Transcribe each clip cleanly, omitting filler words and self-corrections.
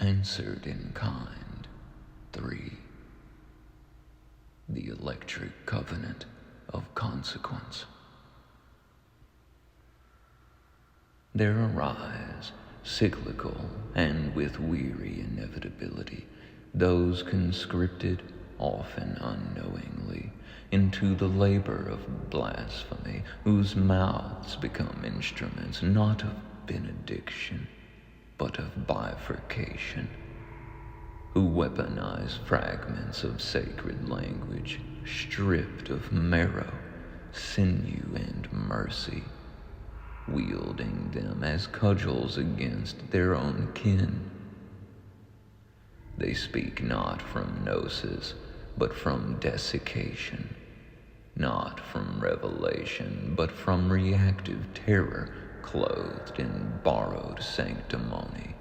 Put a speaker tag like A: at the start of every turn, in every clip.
A: Answered in kind. 3. The electric covenant of consequence. There arise, cyclical and with weary inevitability, those conscripted, often unknowingly, into the labor of blasphemy, whose mouths become instruments not of benediction, but of bifurcation, who weaponize fragments of sacred language, stripped of marrow, sinew, and mercy, wielding them as cudgels against their own kin. They speak not from gnosis, but from desiccation, not from revelation, but from reactive terror clothed in borrowed sanctimony.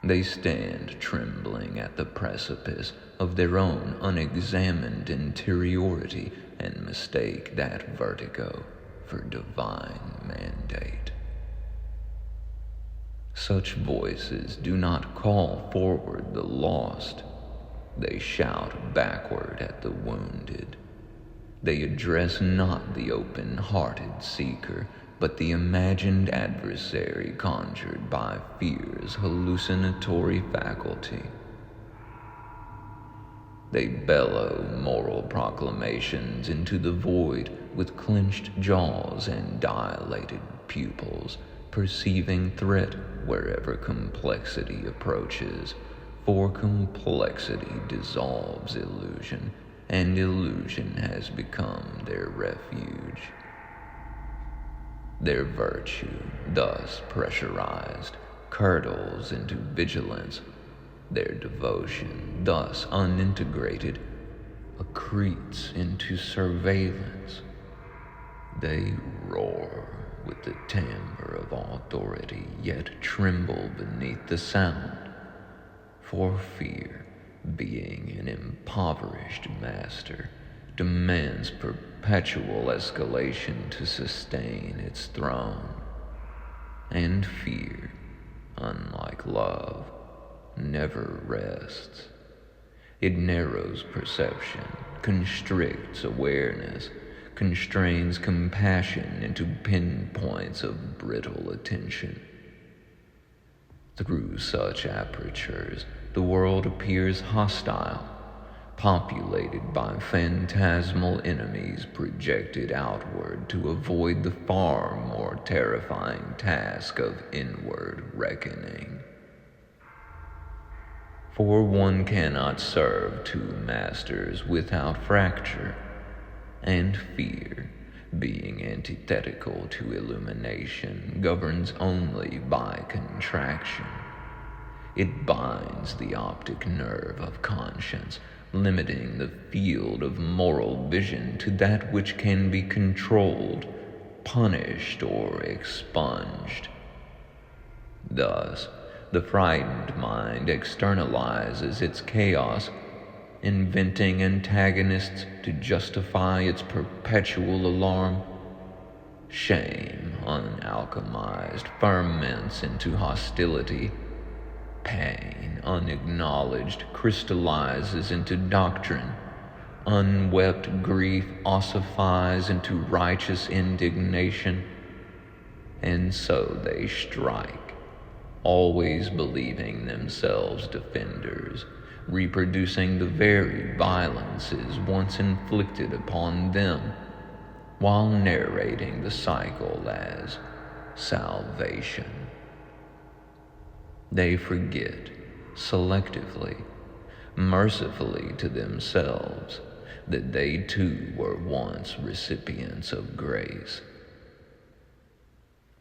A: They stand trembling at the precipice of their own unexamined interiority and mistake that vertigo for divine mandate. Such voices do not call forward the lost. They shout backward at the wounded. They address not the open-hearted seeker, but the imagined adversary conjured by fear's hallucinatory faculty. They bellow moral proclamations into the void with clenched jaws and dilated pupils, perceiving threat wherever complexity approaches, for complexity dissolves illusion, and illusion has become their refuge. Their virtue, thus pressurized, curdles into vigilance. Their devotion, thus unintegrated, accretes into surveillance. They roar with the timbre of authority, yet tremble beneath the sound, for fear, being an impoverished master, demands perpetual escalation to sustain its throne. And fear, unlike love, never rests. It narrows perception, constricts awareness, constrains compassion into pinpoints of brittle attention. Through such apertures, the world appears hostile, populated by phantasmal enemies projected outward to avoid the far more terrifying task of inward reckoning. For one cannot serve two masters without fracture, and fear, being antithetical to illumination, governs only by contraction. It binds the optic nerve of conscience, limiting the field of moral vision to that which can be controlled, punished, or expunged. Thus, the frightened mind externalizes its chaos, inventing antagonists to justify its perpetual alarm. Shame, unalchemized, ferments into hostility. Pain, unacknowledged, crystallizes into doctrine. Unwept grief ossifies into righteous indignation. And so they strike, always believing themselves defenders, reproducing the very violences once inflicted upon them, while narrating the cycle as salvation. They forget, selectively, mercifully to themselves, that they too were once recipients of grace.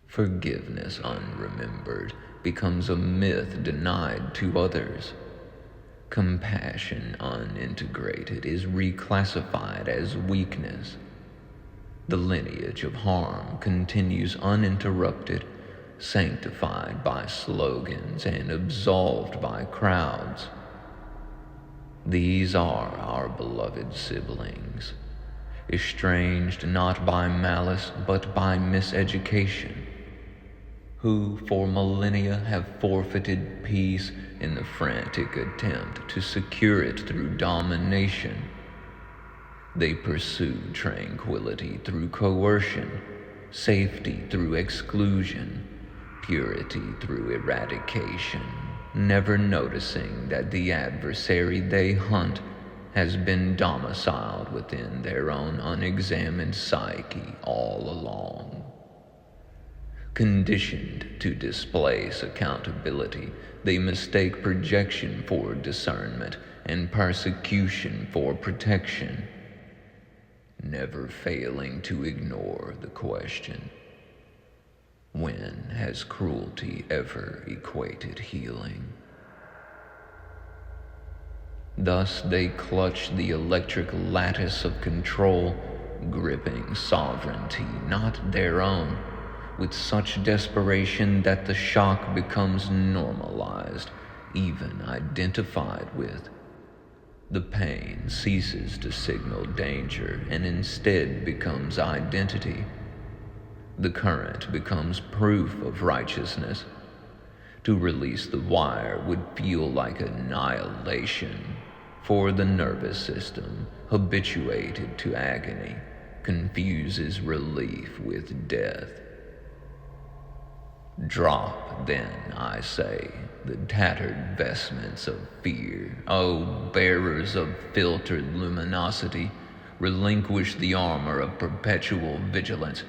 A: Forgiveness unremembered becomes a myth denied to others. Compassion unintegrated is reclassified as weakness. The lineage of harm continues uninterrupted, sanctified by slogans and absolved by crowds. These are our beloved siblings, estranged not by malice but by miseducation, who for millennia have forfeited peace in the frantic attempt to secure it through domination. They pursue tranquility through coercion, safety through exclusion, purity through eradication, never noticing that the adversary they hunt has been domiciled within their own unexamined psyche all along. Conditioned to displace accountability, they mistake projection for discernment and persecution for protection, never failing to ignore the question, when has cruelty ever equated healing? Thus they clutch the electric lattice of control, gripping sovereignty not their own, with such desperation that the shock becomes normalized, even identified with. The pain ceases to signal danger and instead becomes identity. The current becomes proof of righteousness. To release the wire would feel like annihilation, for the nervous system, habituated to agony, confuses relief with death. Drop, then, I say, the tattered vestments of fear. O bearers of filtered luminosity, relinquish the armor of perpetual vigilance.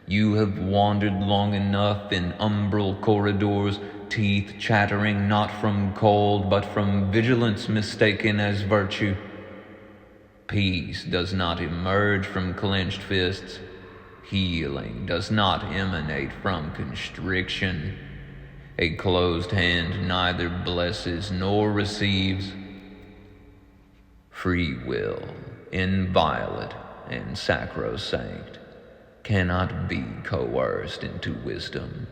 A: You have wandered long enough in umbral corridors, teeth chattering not from cold but from vigilance mistaken as virtue. Peace does not emerge from clenched fists. Healing does not emanate from constriction. A closed hand neither blesses nor receives. Free will, inviolate and sacrosanct, cannot be coerced into wisdom,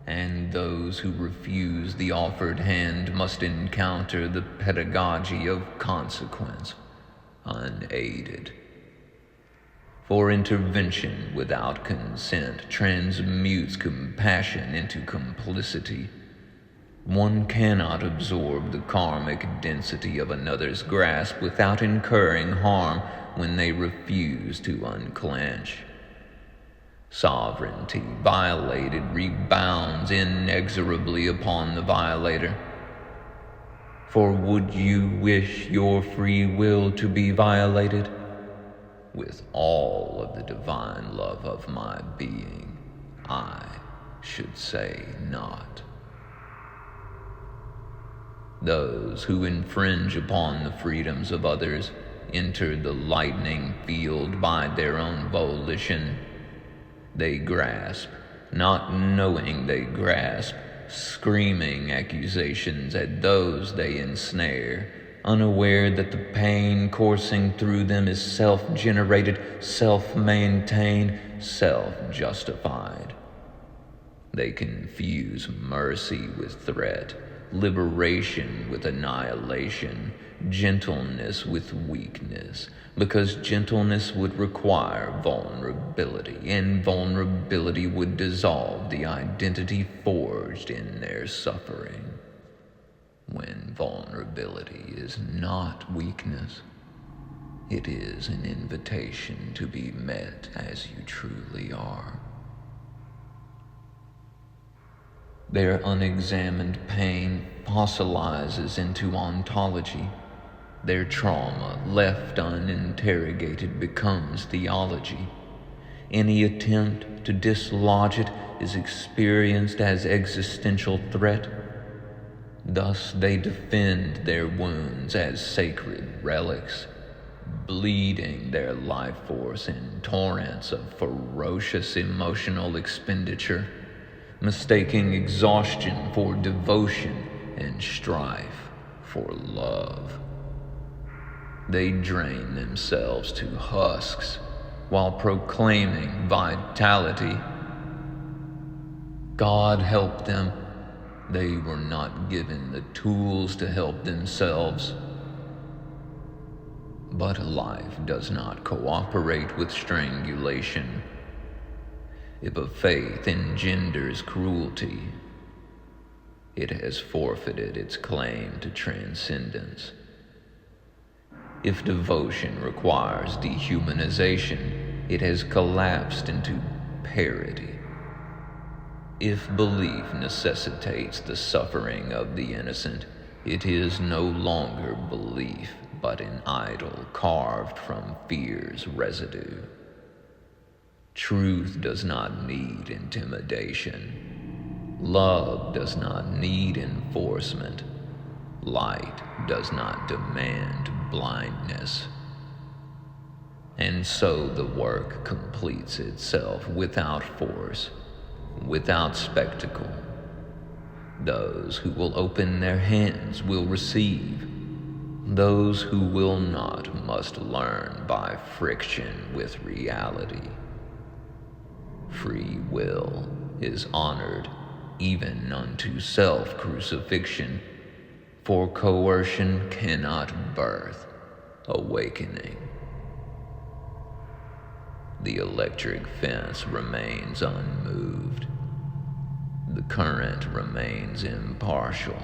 A: and those who refuse the offered hand must encounter the pedagogy of consequence unaided. For intervention without consent transmutes compassion into complicity. One cannot absorb the karmic density of another's grasp without incurring harm when they refuse to unclench. Sovereignty violated rebounds inexorably upon the violator. For would you wish your free will to be violated? With all of the divine love of my being, I should say not. Those who infringe upon the freedoms of others enter the lightning field by their own volition. They grasp, not knowing they grasp, screaming accusations at those they ensnare, unaware that the pain coursing through them is self-generated, self-maintained, self-justified. They confuse mercy with threat, liberation with annihilation, gentleness with weakness, because gentleness would require vulnerability, and vulnerability would dissolve the identity forged in their suffering. When vulnerability is not weakness, it is an invitation to be met as you truly are. Their unexamined pain fossilizes into ontology. Their trauma, left uninterrogated, becomes theology. Any attempt to dislodge it is experienced as existential threat. Thus they defend their wounds as sacred relics, bleeding their life force in torrents of ferocious emotional expenditure, mistaking exhaustion for devotion and strife for love. They drain themselves to husks while proclaiming vitality. God help them. They were not given the tools to help themselves. But life does not cooperate with strangulation. If a faith engenders cruelty, it has forfeited its claim to transcendence. If devotion requires dehumanization, it has collapsed into parody. If belief necessitates the suffering of the innocent, it is no longer belief, but an idol carved from fear's residue. Truth does not need intimidation. Love does not need enforcement. Light does not demand blindness. And so the work completes itself without force, without spectacle. Those who will open their hands will receive. Those who will not must learn by friction with reality. Free will is honored even unto self-crucifixion, for coercion cannot birth awakening. The electric fence remains unmoved. The current remains impartial.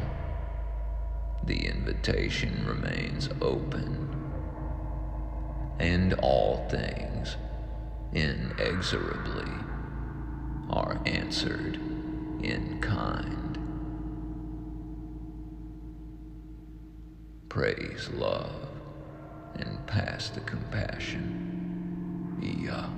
A: The invitation remains open. And all things, inexorably, are answered in kind. Praise love and pass the compassion. Yeah.